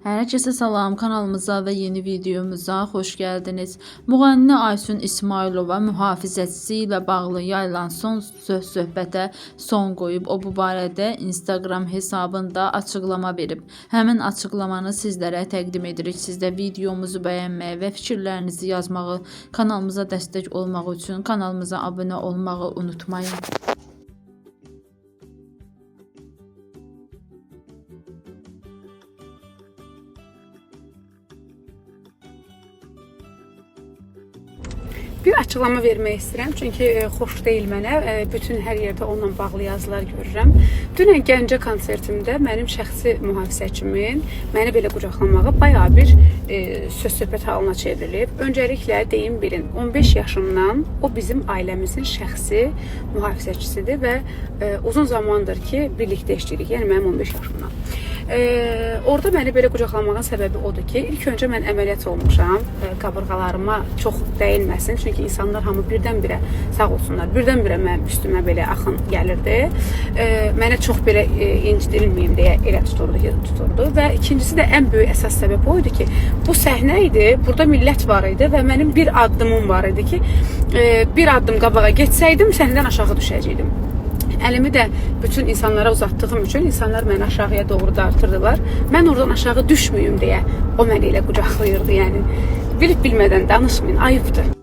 Herkese salam, kanalımıza ve yeni videomuza hoş geldiniz. Müğənni Aysun İsmailova mühafizəçisi ilə bağlı yayılan son söhbətə son qoyub. O bu barədə Instagram hesabında açıqlama verib. Həmin açıqlamanı sizlərə təqdim edirik. Siz də videomuzu bəyənməyi və fikirlərinizi yazmağı, kanalımıza dəstək olmaq üçün kanalımıza abunə olmağı unutmayın. Bir açıqlama vermək istəyirəm, çünki xoş deyil mənə. Bütün hər yerdə onunla bağlı yazılar görürəm. Dünən Gəncə konsertimdə mənim şəxsi mühafizəçimin məni belə qucaqlamağı bayağı bir söz-söhbət halına çevrilib. Öncəliklə deyim bilin, 15 yaşımdan o bizim ailəmizin şəxsi mühafizəçisidir və uzun zamandır ki, birlikdə işləyirik. Yəni mənim 15 yaşımdan. Orada məni belə qucaqlamağın səbəbi odur ki, ilk öncə mən əməliyyat olmuşam. Qabırğalarıma çox dəyilməsin. Çünki insanlar hamı birdən-birə sağ olsunlar. Birdən-birə mənim üstümə belə axın gəlirdi. Mənə çox belə incitilməyim deyə elə tuturdu. Və ikincisi də ən böyük əsas səbəb o idi ki, bu səhnə idi, burada millət var idi və mənim bir addımım var idi ki, bir addım qabağa getsəydim, səhnədən aşağı düşəcəkdim. Əlimi də bütün insanlara uzatdığım üçün insanlar məni aşağıya doğru dartırdılar. Mən oradan aşağı düşməyim deyə o məni elə qucaqlayırdı. Yəni bilib bilmədən danışmayın, ayıbdır.